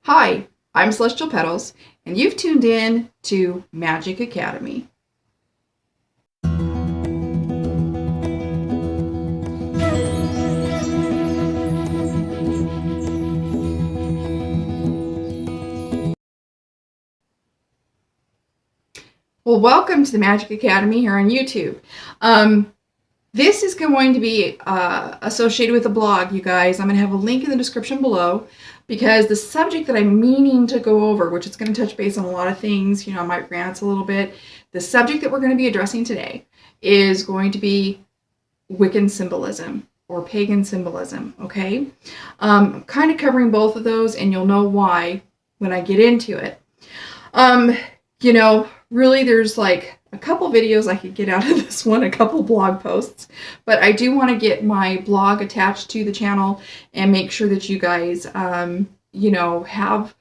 Hi, I'm Celestial Petals, and you've tuned in to Magick Academy. Well, welcome to the Magick Academy here on YouTube. This is going to be associated with a blog, you guys. I'm going to have a link in the description below because the subject that I'm meaning to go over, which is going to touch base on a lot of things, I might rant a little bit. The subject that we're going to be addressing today is going to be Wiccan symbolism or pagan symbolism, okay? Kind of covering both of those, and you'll know why when I get into it. Really there's like a couple videos I could get out of this one, a couple blog posts, but I do want to get my blog attached to the channel and make sure that you guys, have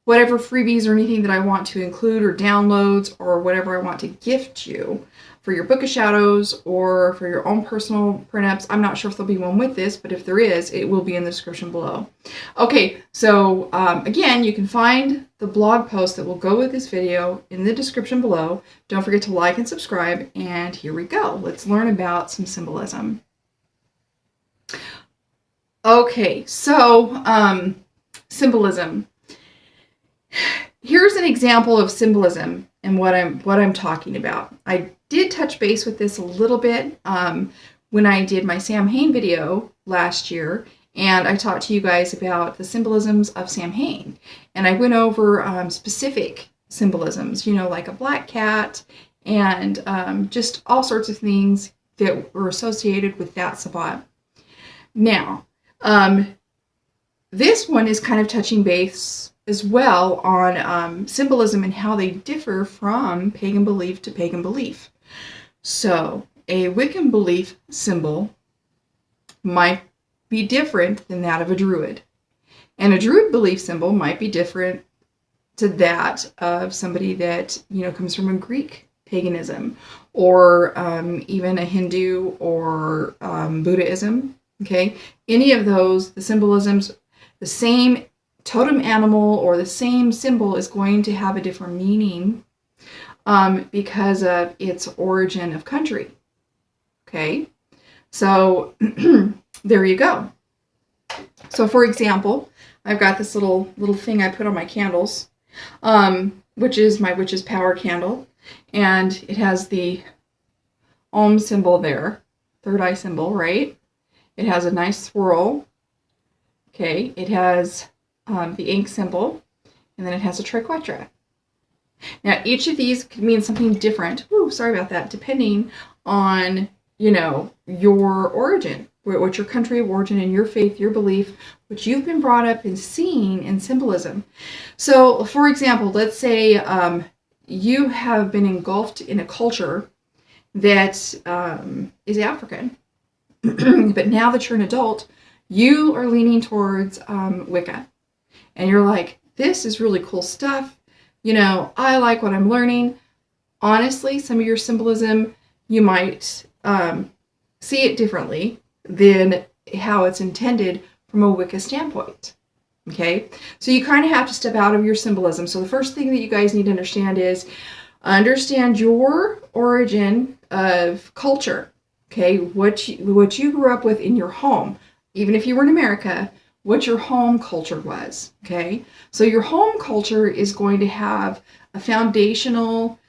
whatever freebies or anything that I want to include or downloads or whatever I want to gift you for your Book of Shadows or for your own personal print-ups. I'm not sure if there'll be one with this, but if there is, it will be in the description below. Okay, so again, you can find the blog post that will go with this video in the description below. Don't forget to like and subscribe, and here we go. Let's learn about some symbolism. Okay, so symbolism. Here's an example of symbolism and what I'm talking about. I did touch base with this a little bit when I did my Samhain video last year, and I talked to you guys about the symbolisms of Samhain, and I went over specific symbolisms, like a black cat and just all sorts of things that were associated with that Sabbat. Now, this one is kind of touching base as well on symbolism and how they differ from pagan belief to pagan belief. So a Wiccan belief symbol might be different than that of a Druid. And a Druid belief symbol might be different to that of somebody that, comes from a Greek paganism or even a Hindu or Buddhism. Okay, any of those, the symbolisms, the same totem animal or the same symbol is going to have a different meaning because of its origin of country. Okay, so there you go. So for example, I've got this little thing I put on my candles, which is my witch's power candle, and it has the Om symbol there, third eye symbol, right? It has a nice swirl. Okay, it has the ink symbol, and then it has a triquetra. Now, each of these could mean something different. Ooh, sorry about that. Depending on, your origin, what your country of origin and your faith, your belief, what you've been brought up and seen in symbolism. So, for example, let's say you have been engulfed in a culture that is African, but now that you're an adult, you are leaning towards Wicca. And you're like, this is really cool stuff. I like what I'm learning. Honestly, some of your symbolism, you might see it differently than how it's intended from a Wicca standpoint. Okay? So you kind of have to step out of your symbolism. So the first thing that you guys need to understand is understand your origin of culture. Okay? What you grew up with in your home. Even if you were in America, what your home culture was, okay? So your home culture is going to have a foundational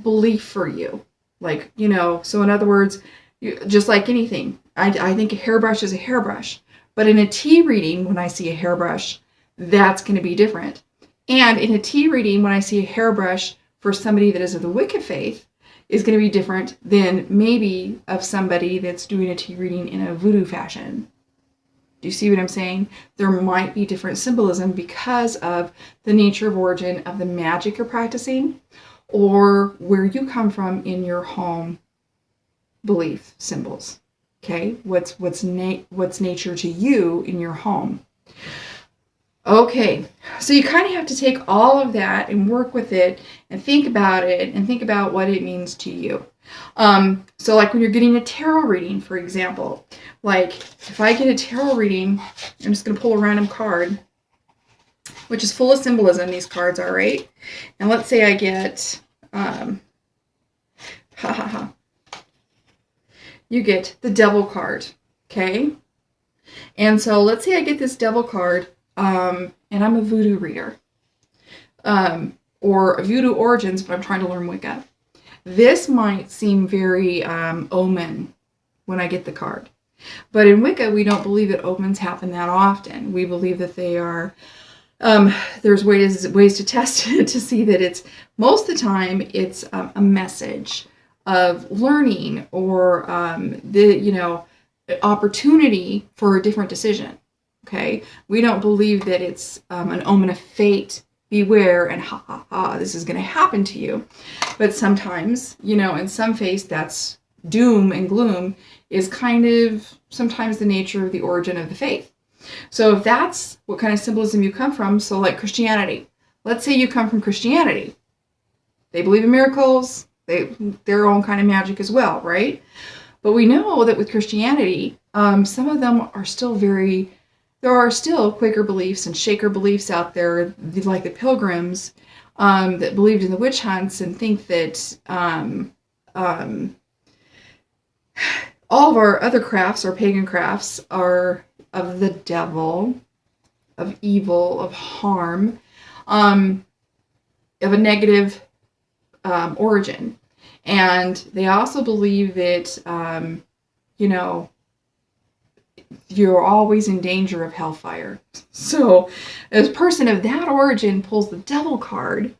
belief for you. Like, so in other words, just like anything, I think a hairbrush is a hairbrush. But in a tea reading, when I see a hairbrush, that's going to be different. And in a tea reading, when I see a hairbrush for somebody that is of the Wicca faith, is going to be different than maybe of somebody that's doing a tea reading in a voodoo fashion. Do you see what I'm saying? There might be different symbolism because of the nature of origin of the magic you're practicing or where you come from in your home belief symbols. Okay? What's nature to you in your home. Okay, so you kind of have to take all of that and work with it and think about it and think about what it means to you. So like when you're getting a tarot reading, for example, like if I get a tarot reading, I'm just going to pull a random card. which is full of symbolism, these cards are, right? And let's say I get, you get the Devil card, okay? And so let's say I get this Devil card, and I'm a voodoo reader, or a voodoo origins, but I'm trying to learn Wicca. This might seem very omen when I get the card. But in Wicca, we don't believe that omens happen that often. We believe that they are, there's ways to test it to see that it's, most of the time, it's a message of learning or opportunity for a different decision. Okay? We don't believe that it's an omen of fate. Beware and ha ha ha, this is going to happen to you. But sometimes, in some faiths, that's doom and gloom is kind of sometimes the nature of the origin of the faith. So if that's what kind of symbolism you come from, so like Christianity, let's say you come from Christianity. They believe in miracles, their own kind of magic as well, right? But we know that with Christianity, some of them are still there are still Quaker beliefs and Shaker beliefs out there, like the Pilgrims, that believed in the witch hunts and think that all of our other crafts, our pagan crafts, are of the devil, of evil, of harm, of a negative origin. And they also believe that, you're always in danger of hellfire. So a person of that origin pulls the Devil card.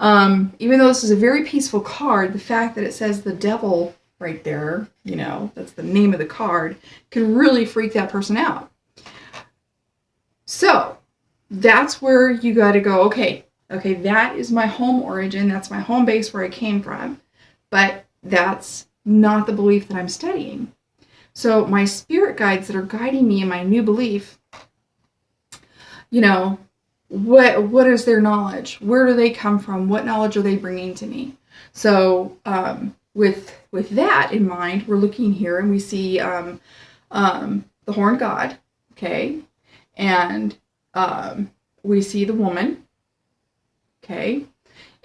Even though this is a very peaceful card, the fact that it says the devil right there, that's the name of the card, can really freak that person out. So that's where you got to go, okay, that is my home origin. That's my home base where I came from. But that's not the belief that I'm studying. So my spirit guides that are guiding me in my new belief, what is their knowledge? Where do they come from? What knowledge are they bringing to me? So with that in mind, we're looking here and we see the horned god, okay, and we see the woman, okay.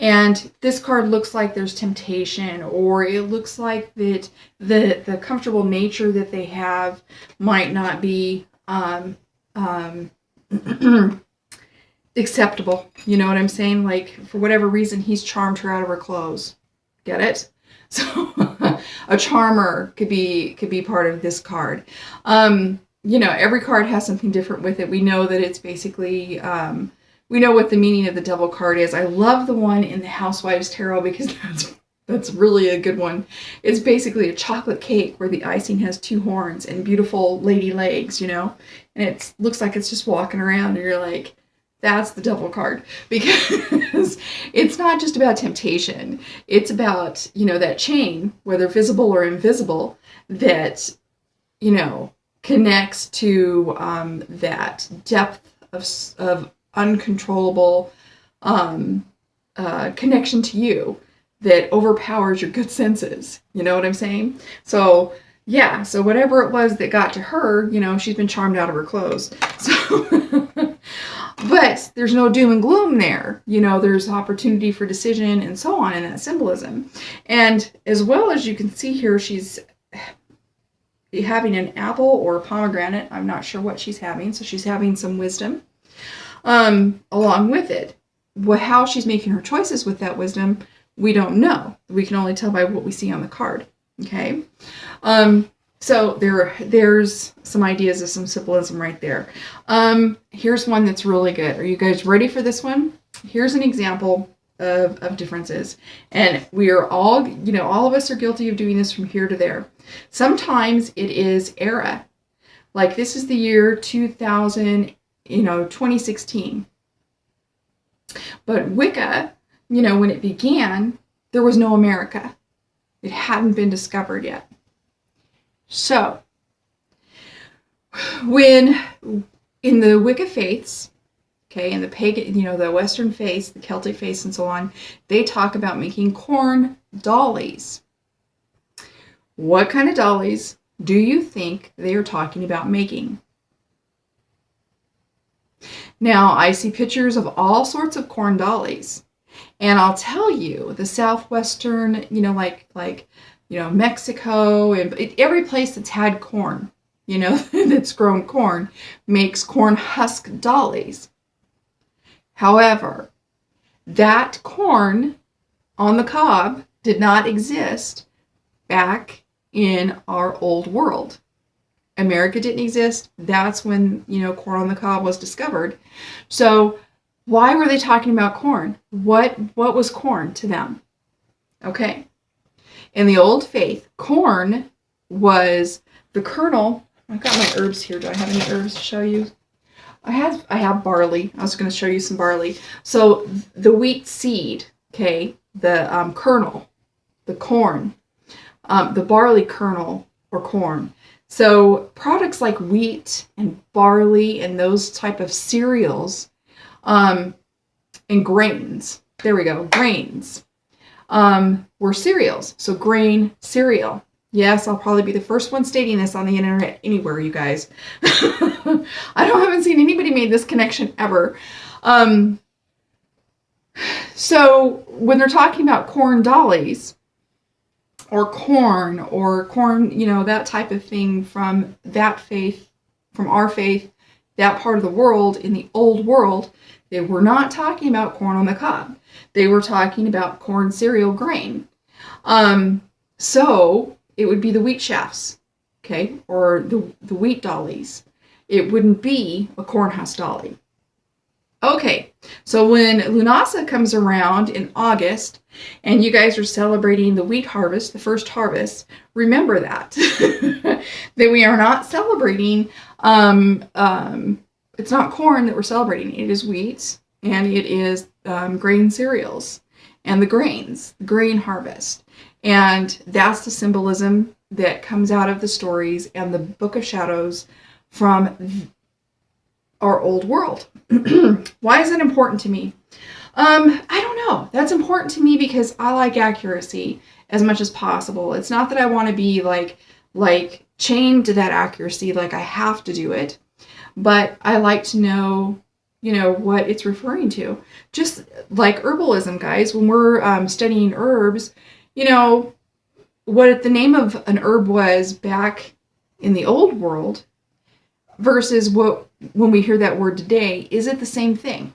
And this card looks like there's temptation, or it looks like that the comfortable nature that they have might not be acceptable. You know what I'm saying? Like, for whatever reason, he's charmed her out of her clothes. Get it? So a charmer could be part of this card. Every card has something different with it. We know that it's basically... we know what the meaning of the Devil card is. I love the one in the Housewives Tarot because that's really a good one. It's basically a chocolate cake where the icing has two horns and beautiful lady legs, and it looks like it's just walking around and you're like, that's the Devil card. Because it's not just about temptation. It's about, that chain, whether visible or invisible, that, connects to that depth of uncontrollable connection to you that overpowers your good senses. You know what I'm saying? So yeah, so whatever it was that got to her, she's been charmed out of her clothes. So but there's no doom and gloom there. There's opportunity for decision and so on in that symbolism. And as well as you can see here, she's having an apple or a pomegranate. I'm not sure what she's having. So she's having some wisdom. Along with it. How she's making her choices with that wisdom, we don't know. We can only tell by what we see on the card. Okay? So there's some ideas of some symbolism right there. Here's one that's really good. Are you guys ready for this one? Here's an example of differences. And we are all, all of us are guilty of doing this from here to there. Sometimes it is era. Like this is the year 2016. But Wicca, when it began, there was no America. It hadn't been discovered yet. So, when in the Wicca faiths, okay, in the pagan, the Western faiths, the Celtic faiths and so on, they talk about making corn dollies. What kind of dollies do you think they are talking about making? Now, I see pictures of all sorts of corn dollies. And I'll tell you, the southwestern, Mexico and every place that's had corn, that's grown corn, makes corn husk dollies. However, that corn on the cob did not exist back in our old world. America didn't exist. That's when, corn on the cob was discovered. So why were they talking about corn? What was corn to them? Okay. In the old faith, corn was the kernel. I've got my herbs here. Do I have any herbs to show you? I have barley. I was going to show you some barley. So the wheat seed, okay, the kernel, the corn, the barley kernel or corn. So products like wheat and barley and those type of cereals, and grains, there we go, grains, were cereals. So grain, cereal. Yes, I'll probably be the first one stating this on the internet anywhere, you guys. haven't seen anybody made this connection ever. So when they're talking about corn dollies, or corn, that type of thing from that faith, from our faith, that part of the world, in the old world, they were not talking about corn on the cob. They were talking about corn cereal grain. So it would be the wheat shafts, okay, or the wheat dollies. It wouldn't be a corn husk dolly. Okay, so when Lunasa comes around in August and you guys are celebrating the wheat harvest, the first harvest, remember that. That we are not celebrating, it's not corn that we're celebrating, it is wheat and it is grain cereals and the grains, the grain harvest. And that's the symbolism that comes out of the stories and the Book of Shadows from our old world. Why is that important to me? I don't know. That's important to me because I like accuracy as much as possible. It's not that I want to be like chained to that accuracy, like I have to do it, but I like to know, what it's referring to. Just like herbalism, guys, when we're studying herbs, what the name of an herb was back in the old world versus when we hear that word today, is it the same thing?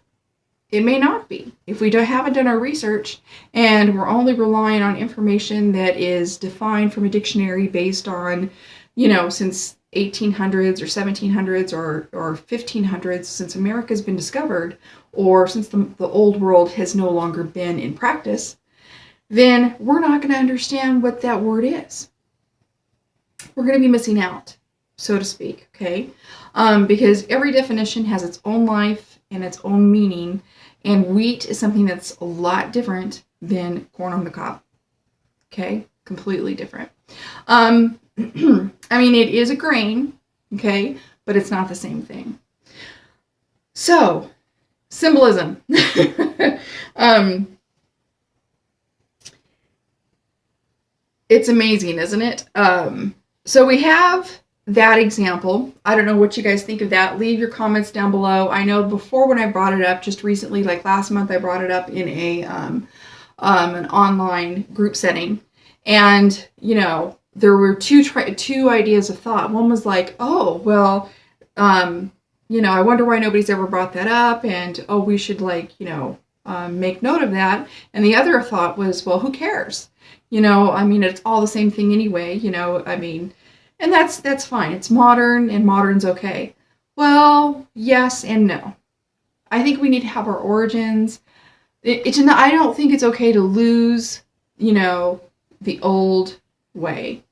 It may not be. If we haven't done our research and we're only relying on information that is defined from a dictionary based on, since 1800s or 1700s or 1500s, since America's been discovered, or since the old world has no longer been in practice, then we're not going to understand what that word is. We're going to be missing out, so to speak, okay? Because every definition has its own life and its own meaning, and wheat is something that's a lot different than corn on the cob, okay? Completely different. It is a grain, okay, but it's not the same thing. So, symbolism. It's amazing, isn't it? So we have that example. I don't know what you guys think of that. Leave your comments down below. I know before when I brought it up, just recently, like last month, I brought it up in an online group setting. And, there were two ideas of thought. One was like, oh, well, I wonder why nobody's ever brought that up. And, oh, we should make note of that. And the other thought was, well, who cares? It's all the same thing anyway, and that's fine. It's modern and modern's okay. Well, yes and no. I think we need to have our origins. I don't think it's okay to lose, the old way.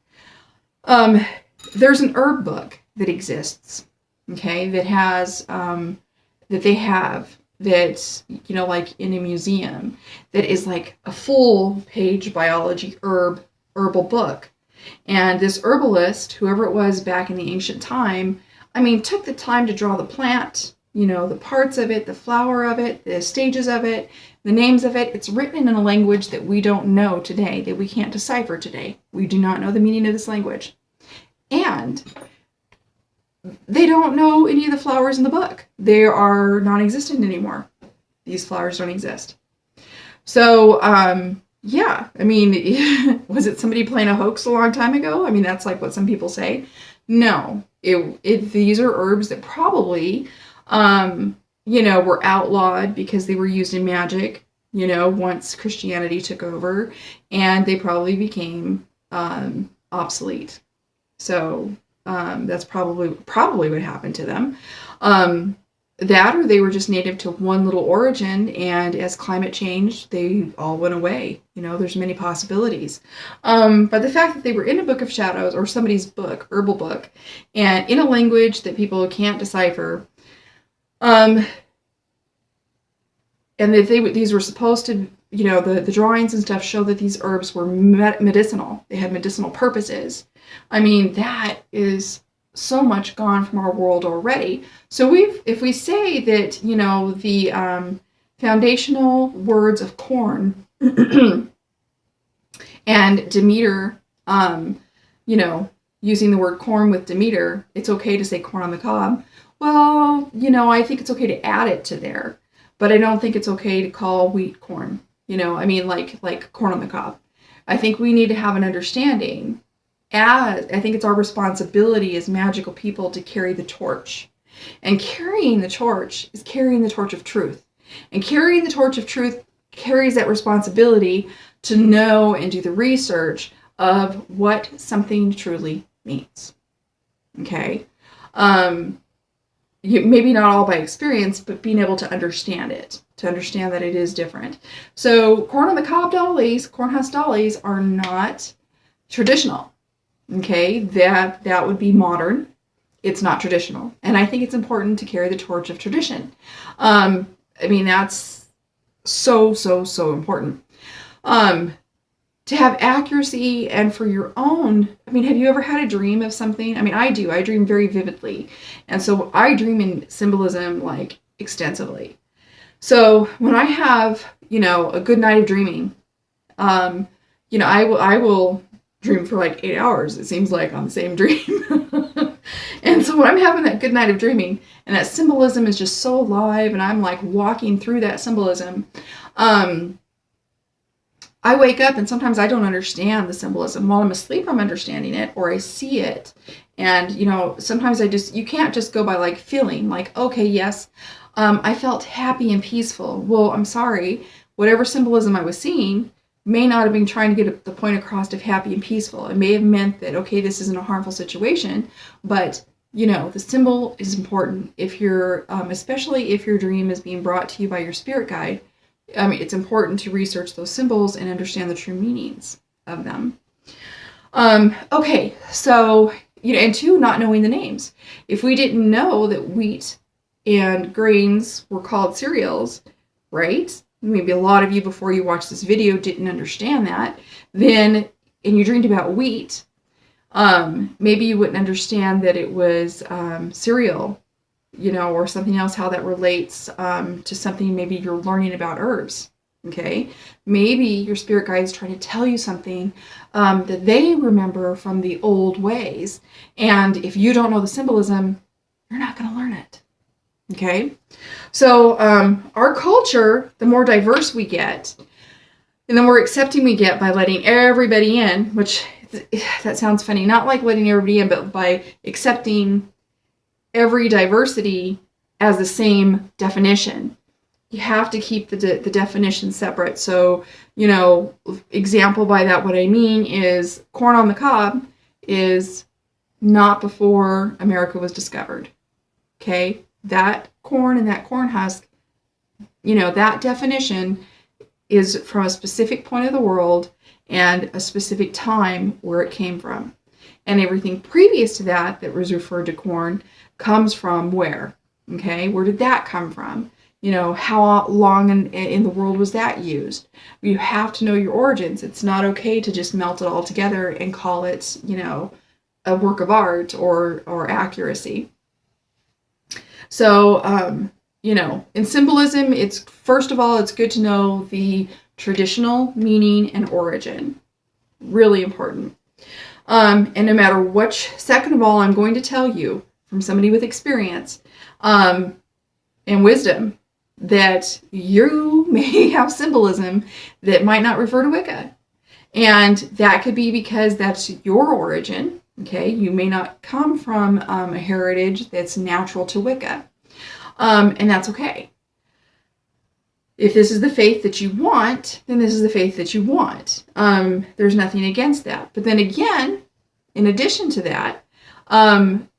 There's an herb book that exists, okay, that has, that they have, that's, like in a museum, that is like a full page biology herbal book. And this herbalist, whoever it was back in the ancient time, took the time to draw the plant, the parts of it, the flower of it, the stages of it, the names of it. It's written in a language that we don't know today, that we can't decipher today. We do not know the meaning of this language. And they don't know any of the flowers in the book. They are non-existent anymore. These flowers don't exist. So, yeah, I mean, was it somebody playing a hoax a long time ago? I mean, that's like what some people say. No, these are herbs that probably, were outlawed because they were used in magic, once Christianity took over, and they probably became obsolete. So that's probably what happened to them. That, or they were just native to one little origin, and as climate changed, they all went away. There's many possibilities. But the fact that they were in a book of shadows, or somebody's book, herbal book, and in a language that people can't decipher, and that these were supposed to, the drawings and stuff show that these herbs were medicinal. They had medicinal purposes. I mean, that is so much gone from our world already. So if we say that, the foundational words of corn and Demeter, using the word corn with Demeter, it's okay to say corn on the cob. Well, I think it's okay to add it to there, but I don't think it's okay to call wheat corn. I mean, like corn on the cob. I think we need to have an understanding. I think it's our responsibility as magical people to carry the torch. And carrying the torch is carrying the torch of truth. And carrying the torch of truth carries that responsibility to know and do the research of what something truly means. Okay? Maybe not all by experience, but being able to understand it. To understand that it is different. So corn on the cob dollies, cornhusk dollies, are not traditional. Okay, that would be modern. It's not traditional. And I think it's important to carry the torch of tradition. I mean, that's so important. To have accuracy and for your own, I mean, have you ever had a dream of something? I mean, I do. I dream very vividly. And so I dream in symbolism, like, extensively. So when I have, a good night of dreaming, I will dream for like 8 hours, it seems like, on the same dream. And so when I'm having that good night of dreaming, and that symbolism is just so alive, and I'm like walking through that symbolism, I wake up and sometimes I don't understand the symbolism. While I'm asleep, I'm understanding it, or I see it. And, sometimes you can't just go by like feeling like, okay, yes, I felt happy and peaceful. Well, I'm sorry, whatever symbolism I was seeing may not have been trying to get the point across of happy and peaceful. It may have meant that, okay, this isn't a harmful situation, but, the symbol is important if you're, especially if your dream is being brought to you by your spirit guide. I mean, it's important to research those symbols and understand the true meanings of them. Okay, so, and two, not knowing the names. If we didn't know that wheat and grains were called cereals, right? Maybe a lot of you before you watched this video didn't understand that. Then, and you dreamed about wheat, maybe you wouldn't understand that it was cereal, or something else, how that relates to something maybe you're learning about herbs. Okay? Maybe your spirit guide is trying to tell you something that they remember from the old ways. And if you don't know the symbolism, you're not going to learn it. Okay? So our culture, the more diverse we get, and the more accepting we get by letting everybody in, which that sounds funny, not like letting everybody in, but by accepting every diversity as the same definition. You have to keep the definition separate. So, example by that, what I mean is corn on the cob is not before America was discovered. Okay? That corn and that corn husk, that definition is from a specific point of the world and a specific time where it came from. And everything previous to that was referred to corn comes from where? Okay, where did that come from? How long in the world was that used? You have to know your origins. It's not okay to just melt it all together and call it, a work of art or accuracy. So, in symbolism, first of all, it's good to know the traditional meaning and origin. Really important. And no matter which, second of all, I'm going to tell you, from somebody with experience and wisdom that you may have symbolism that might not refer to Wicca. And that could be because that's your origin. Okay, you may not come from a heritage that's natural to Wicca. And that's okay. If this is the faith that you want, then this is the faith that you want. There's nothing against that. But then again, in addition to that,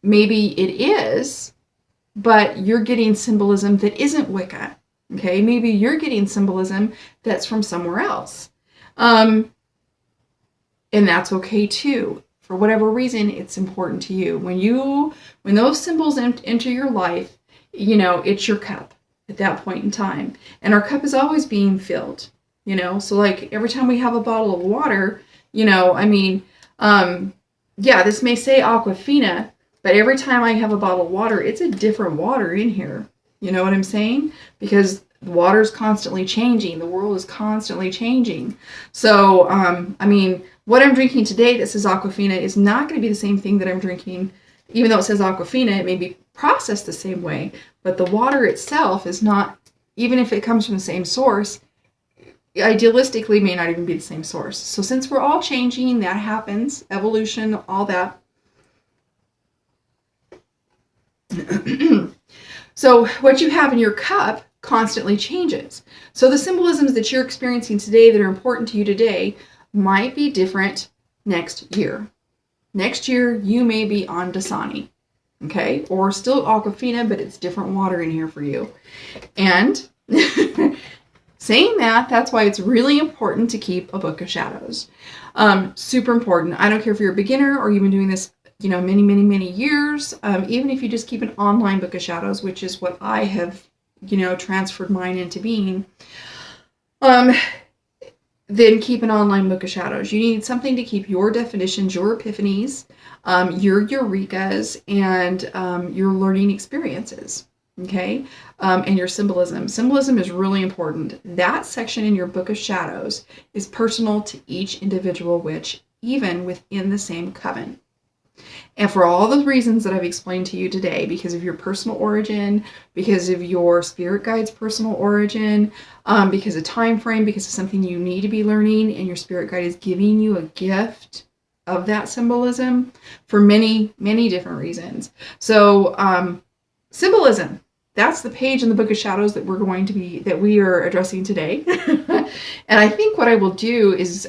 maybe it is, but you're getting symbolism that isn't Wicca. Okay, maybe you're getting symbolism that's from somewhere else. And that's okay too. For whatever reason, it's important to you. When those symbols enter your life, you know, it's your cup at that point in time. And our cup is always being filled, you know. So like every time we have a bottle of water, you know, I mean, yeah, this may say Aquafina, but every time I have a bottle of water, it's a different water in here. You know what I'm saying? Because the water is constantly changing. The world is constantly changing. So, I mean, what I'm drinking today that says Aquafina is not going to be the same thing that I'm drinking. Even though it says Aquafina, it may be processed the same way. But the water itself is not, even if it comes from the same source, idealistically may not even be the same source. So since we're all changing, that happens, evolution, all that. So what you have in your cup constantly changes. So the symbolisms that you're experiencing today that are important to you today might be different next year. Next year, you may be on Dasani, okay? Or still Aquafina, but it's different water in here for you. And saying that, that's why it's really important to keep a book of shadows. Super important. I don't care if you're a beginner or you've been doing this, you know, many, many, many years. Even if you just keep an online book of shadows, which is what I have, you know, transferred mine into being, then keep an online book of shadows. You need something to keep your definitions, your epiphanies, your eurekas, and your learning experiences, okay? And your symbolism. Symbolism is really important. That section in your book of shadows is personal to each individual witch, even within the same coven. And for all the reasons that I've explained to you today, because of your personal origin, because of your spirit guide's personal origin, because of time frame, because of something you need to be learning, and your spirit guide is giving you a gift of that symbolism for many, many different reasons. So symbolism, that's the page in the Book of Shadows that we are addressing today. And I think what I will do is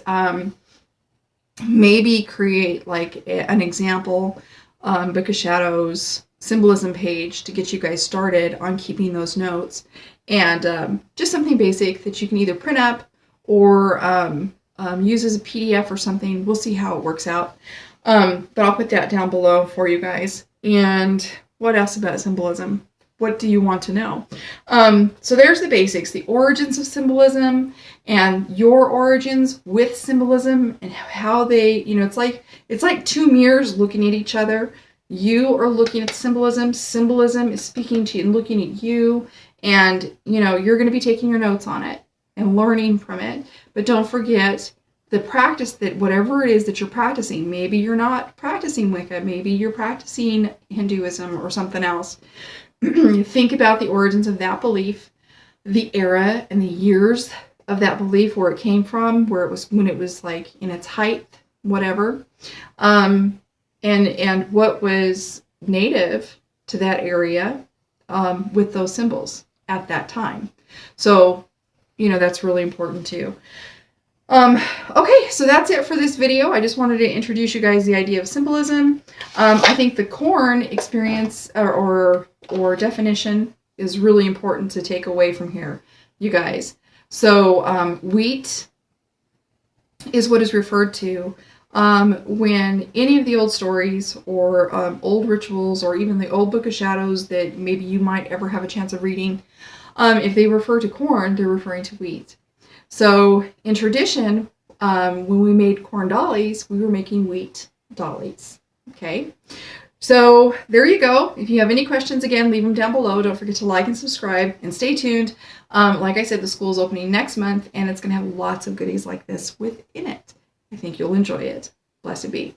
maybe create like an example Book of Shadows symbolism page to get you guys started on keeping those notes, and just something basic that you can either print up or use as a PDF or something. We'll see how it works out, but I'll put that down below for you guys. And what else about symbolism? What do you want to know? So there's the basics, the origins of symbolism and your origins with symbolism and how they, you know, it's like two mirrors looking at each other. You are looking at symbolism. Symbolism is speaking to you and looking at you. And, you know, you're going to be taking your notes on it and learning from it. But don't forget the practice, that whatever it is that you're practicing, maybe you're not practicing Wicca, maybe you're practicing Hinduism or something else. Think about the origins of that belief, the era and the years of that belief, where it came from, where it was, when it was like in its height, whatever, and what was native to that area with those symbols at that time. So, you know, that's really important too. Okay, so that's it for this video. I just wanted to introduce you guys the idea of symbolism. I think the corn experience or definition is really important to take away from here, you guys. So wheat is what is referred to when any of the old stories or old rituals, or even the old Book of Shadows that maybe you might ever have a chance of reading, if they refer to corn, they're referring to wheat. So in tradition, when we made corn dollies, we were making wheat dollies. Okay, so there you go. If you have any questions, again, leave them down below. Don't forget to like and subscribe, and stay tuned. Like I said, the school is opening next month, and it's going to have lots of goodies like this within it. I think you'll enjoy it. Blessed be.